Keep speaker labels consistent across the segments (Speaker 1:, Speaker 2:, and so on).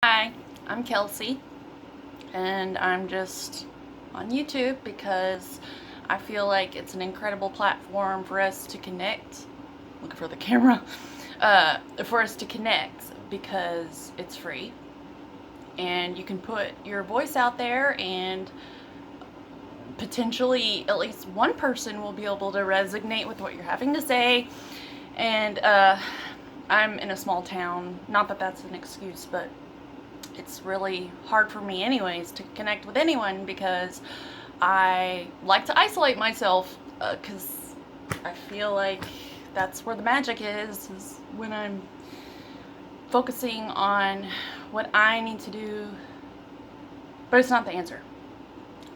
Speaker 1: Hi, I'm Kelsey, and I'm just on YouTube because I feel like it's an incredible platform for us to connect. Looking for the camera. For us to connect because it's free and you can put your voice out there, and potentially at least one person will be able to resonate with what you're having to say. And I'm in a small town. Not that that's an excuse, but it's really hard for me anyways to connect with anyone because I like to isolate myself because I feel like that's where the magic is when I'm focusing on what I need to do, but it's not the answer.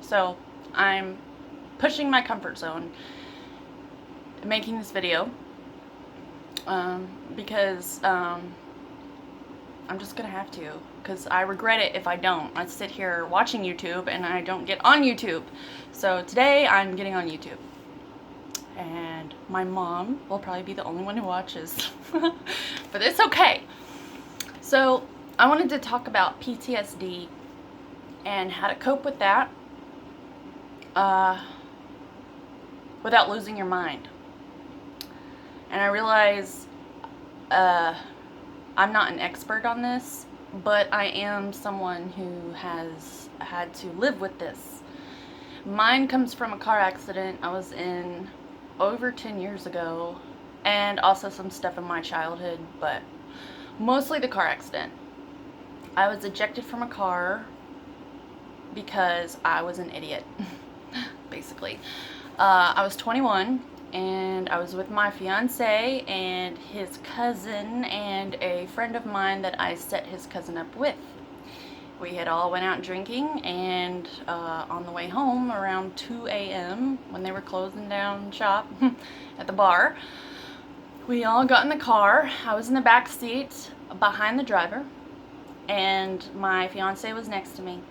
Speaker 1: So I'm pushing my comfort zone making this video because I'm just gonna have to, because I regret it if I don't. I sit here watching YouTube and I don't get on YouTube. So today I'm getting on YouTube. And my mom will probably be the only one who watches. But it's okay. So I wanted to talk about PTSD and how to cope with that without losing your mind. And I realize I'm not an expert on this, but I am someone who has had to live with this. Mine comes from a car accident I was in over 10 years ago, and also some stuff in my childhood, but mostly the car accident. I was ejected from a car because I was an idiot, basically. I was 21 and I was with my fiance and his cousin and a friend of mine that I set his cousin up with. We had all went out drinking, and on the way home around 2 a.m. when they were closing down shop at the bar, we all got in the car. I was in the back seat behind the driver, and my fiance was next to me.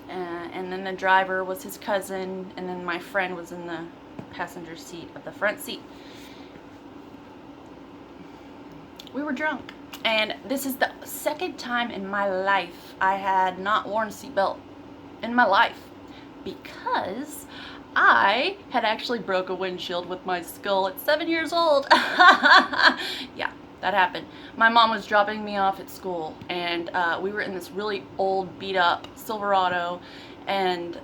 Speaker 1: And then the driver was his cousin, and then my friend was in the passenger seat of the front seat. We were drunk, and this is the second time in my life I had not worn a seatbelt in my life, because I had actually broke a windshield with my skull at 7 years old. Yeah, that happened. My mom was dropping me off at school, and we were in this really old, beat up Silverado, and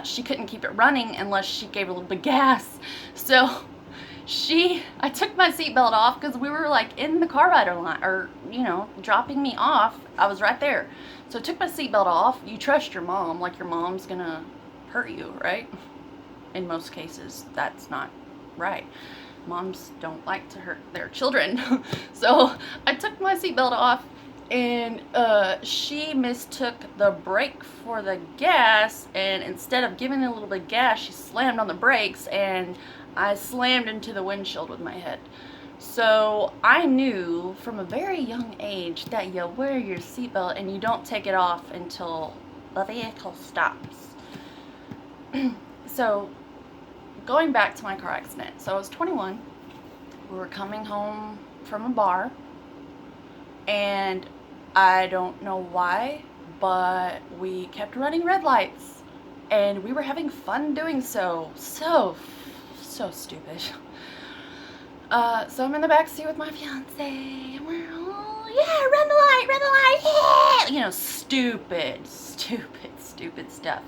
Speaker 1: she couldn't keep it running unless she gave a little bit of gas. So I took my seatbelt off because we were like in the car ride line, or dropping me off. I was right there. So I took my seatbelt off. You trust your mom, like your mom's gonna hurt you, right? In most cases, that's not right. Moms don't like to hurt their children. So I took my seatbelt off, and she mistook the brake for the gas, and instead of giving it a little bit of gas, she slammed on the brakes, and I slammed into the windshield with my head. So I knew from a very young age that you wear your seatbelt and you don't take it off until the vehicle stops. So going back to my car accident. So I was 21. We were coming home from a bar, and I don't know why, but we kept running red lights, and we were having fun doing so. So stupid. So I'm in the back seat with my fiance, and we're all, yeah, run the light, yeah! Stupid stuff.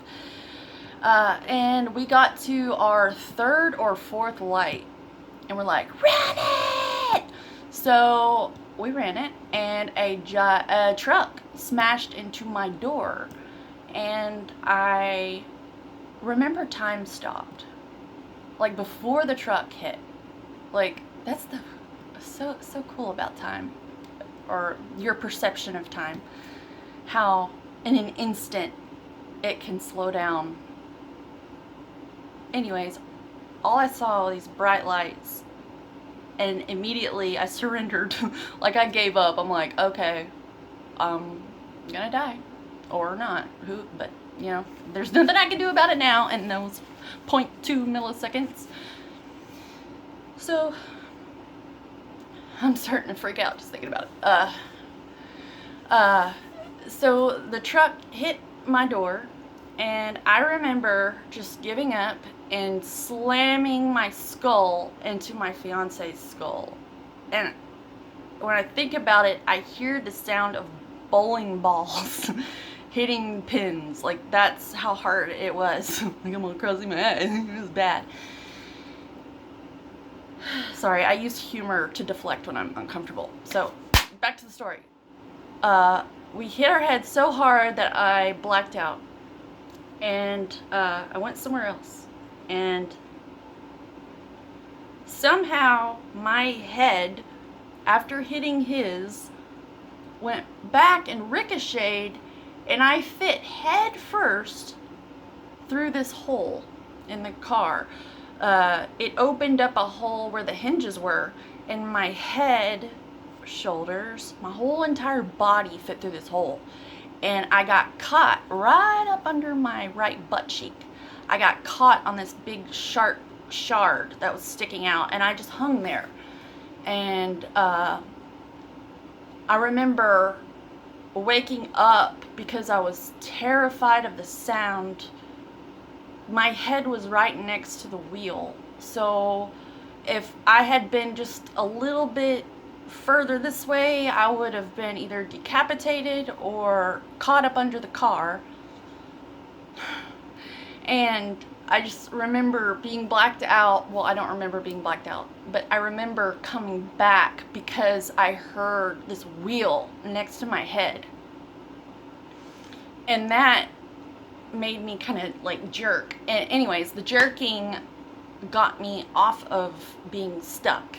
Speaker 1: And we got to our third or fourth light, and we're like, run it! So we ran it, and a truck smashed into my door, and I remember time stopped. Like before the truck hit. Like that's the so cool about time, or your perception of time. How in an instant it can slow down. Anyways, all I saw were these bright lights, and immediately I surrendered. Like I gave up. I'm like, okay, I'm gonna die or not. But there's nothing I can do about it now. And those 0.2 milliseconds. So I'm starting to freak out just thinking about it. So the truck hit my door, and I remember just giving up and slamming my skull into my fiance's skull. And when I think about it, I hear the sound of bowling balls hitting pins. Like, that's how hard it was. Like, I'm all crossing my eyes. It was bad. Sorry, I use humor to deflect when I'm uncomfortable. So, back to the story. We hit our head so hard that I blacked out. And I went somewhere else. And somehow my head, after hitting his, went back and ricocheted, and I fit head first through this hole in the car. It opened up a hole where the hinges were, and my head, shoulders, my whole entire body fit through this hole. And I got caught right up under my right butt cheek. I got caught on this big sharp shard that was sticking out, and I just hung there. And I remember waking up because I was terrified of the sound. My head was right next to the wheel, so if I had been just a little bit further this way, I would have been either decapitated or caught up under the car. And I just remember being blacked out. Well, I don't remember being blacked out, but I remember coming back because I heard this wheel next to my head. And that made me kind of like jerk. And anyways, the jerking got me off of being stuck.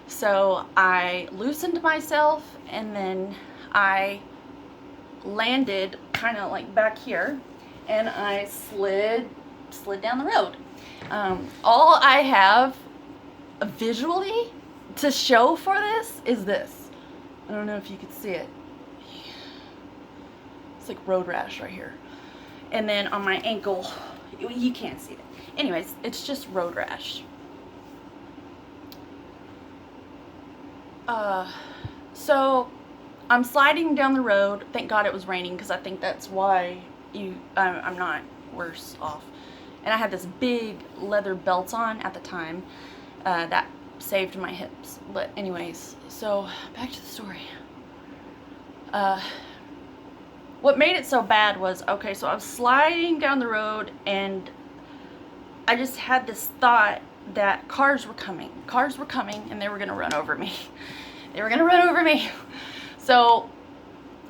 Speaker 1: So I loosened myself, and then I landed kind of like back here, and I slid down the road. All I have visually to show for this is this. I don't know if you can see it. It's like road rash right here. And then on my ankle, you can't see it. Anyways, it's just road rash. So I'm sliding down the road. Thank God it was raining, because I think that's why I'm not worse off. And I had this big leather belt on at the time that saved my hips. But anyways, so back to the story. What made it so bad was, okay, so I was sliding down the road, and I just had this thought that cars were coming, and they were gonna run over me. They were gonna run over me. So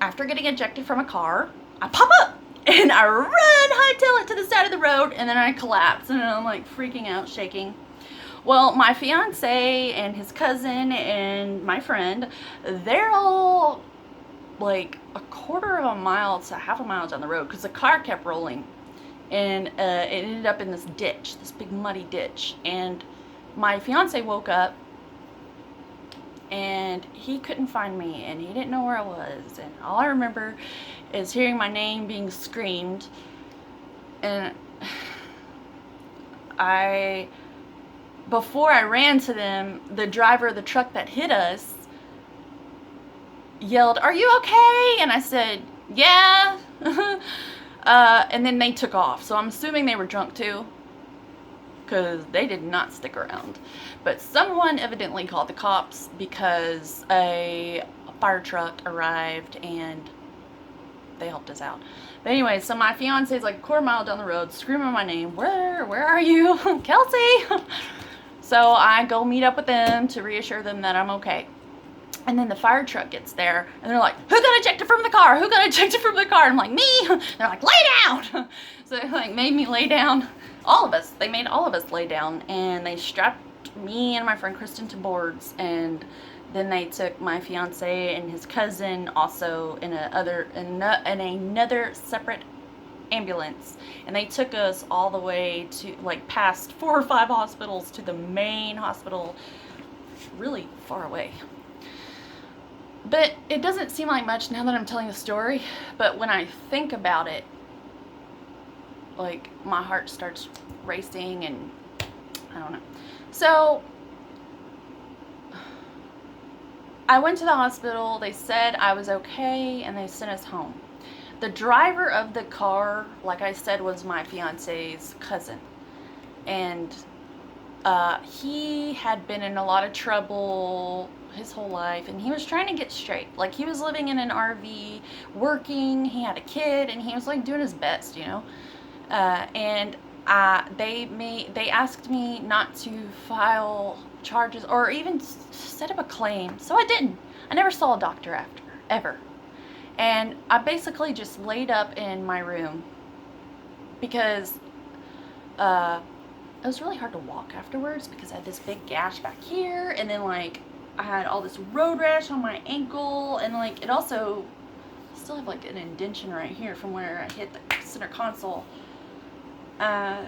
Speaker 1: after getting ejected from a car, I pop up and I run hightail it to the side of the road, and then I collapse, and I'm like freaking out, shaking. Well, my fiance and his cousin and my friend, they're all like a quarter of a mile to half a mile down the road, because the car kept rolling. And it ended up in this ditch, this big muddy ditch. And my fiance woke up, and he couldn't find me, and he didn't know where I was. And all I remember is hearing my name being screamed. And before I ran to them, the driver of the truck that hit us yelled, "Are you okay?" And I said, "Yeah." And then they took off. So I'm assuming they were drunk too, because they did not stick around. But someone evidently called the cops, because a fire truck arrived and they helped us out. But anyway, so my fiance's like a quarter mile down the road screaming my name. Where are you? Kelsey? So I go meet up with them to reassure them that I'm okay. And then the fire truck gets there, and they're like, "Who got ejected from the car? Who got ejected from the car?" And I'm like, "Me." They're like, "Lay down." So they like made me lay down. All of us. They made all of us lay down, and they strapped me and my friend Kristen to boards, and then they took my fiance and his cousin also in another separate ambulance, and they took us all the way to like past 4 or 5 hospitals to the main hospital, really far away. But it doesn't seem like much now that I'm telling the story, but when I think about it, like my heart starts racing, and I don't know. So I went to the hospital. They said I was okay, and they sent us home. The driver of the car, like I said, was my fiance's cousin. And he had been in a lot of trouble his whole life, and he was trying to get straight. Like, he was living in an RV, working, he had a kid, and he was like doing his best, you know. And they asked me not to file charges or even set up a claim, so I didn't. I never saw a doctor after, ever. And I basically just laid up in my room because it was really hard to walk afterwards because I had this big gash back here, and then like I had all this road rash on my ankle, and like it also still have like an indentation right here from where I hit the center console. I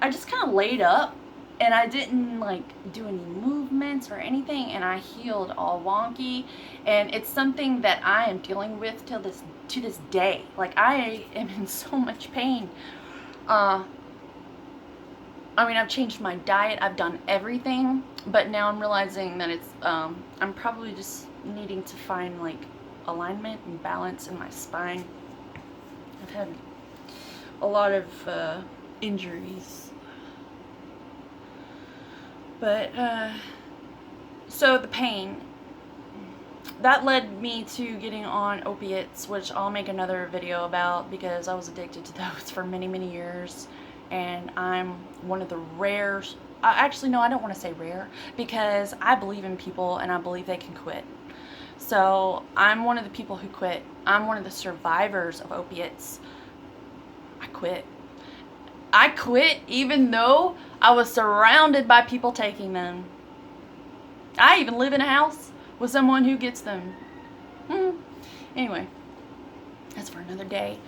Speaker 1: just kind of laid up, and I didn't like do any movements or anything, and I healed all wonky, and it's something that I am dealing with to this day. Like, I am in so much pain. I mean, I've changed my diet, I've done everything, but now I'm realizing that it's, I'm probably just needing to find, like, alignment and balance in my spine. I've had a lot of, injuries. But, so the pain, that led me to getting on opiates, which I'll make another video about because I was addicted to those for many, many years. And I'm one of the rare, actually no, I don't want to say rare, because I believe in people and I believe they can quit. So I'm one of the people who quit. I'm one of the survivors of opiates. I quit. I quit even though I was surrounded by people taking them. I even live in a house with someone who gets them. Anyway, that's for another day.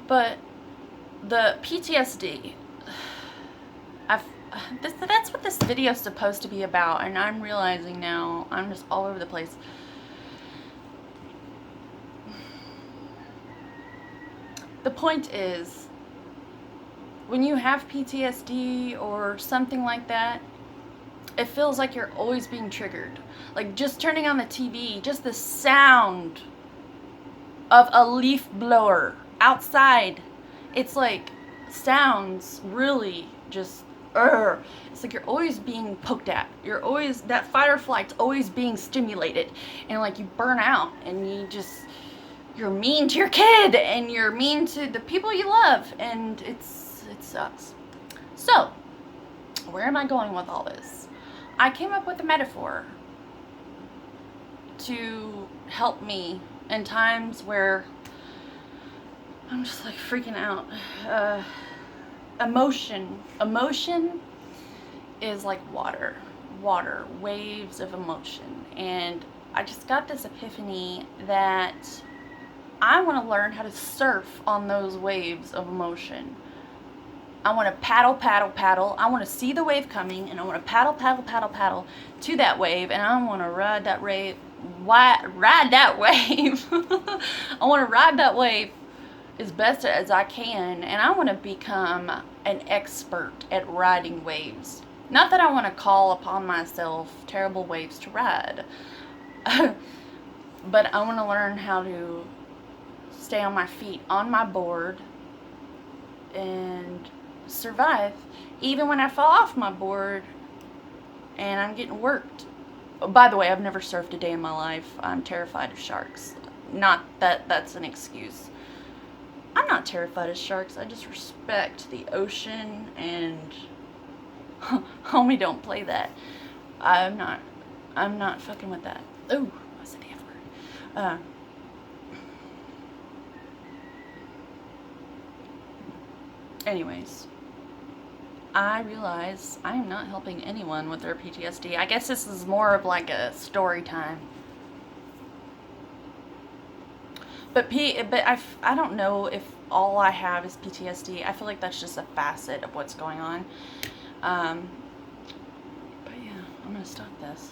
Speaker 1: But the PTSD, that's what this video is supposed to be about, and I'm realizing now I'm just all over the place. The point is, when you have PTSD or something like that, it feels like you're always being triggered. Like, just turning on the TV, just the sound of a leaf blower outside, it's like sounds really just it's like you're always being poked at. You're always, that fight or flight's always being stimulated, and like you burn out, and you're mean to your kid, and you're mean to the people you love, and it sucks. So where am I going with all this? I came up with a metaphor to help me in times where I'm just like freaking out. Emotion is like water, waves of emotion. And I just got this epiphany that I want to learn how to surf on those waves of emotion. I want to paddle. I want to see the wave coming, and I want to paddle to that wave, and I want to ride that wave. Ride that wave. I want to ride that wave as best as I can, and I want to become an expert at riding waves. Not that I want to call upon myself terrible waves to ride, but I want to learn how to stay on my feet, on my board, and survive even when I fall off my board and I'm getting worked. By the way, I've never surfed a day in my life. I'm terrified of sharks. Not that that's an excuse. I'm not terrified of sharks. I just respect the ocean, and homie, don't play that. I'm not fucking with that. Ooh, I said the F word. Anyways, I realize I am not helping anyone with their PTSD. I guess this is more of like a story time. But I don't know if all I have is PTSD. I feel like that's just a facet of what's going on. But yeah, I'm gonna stop this.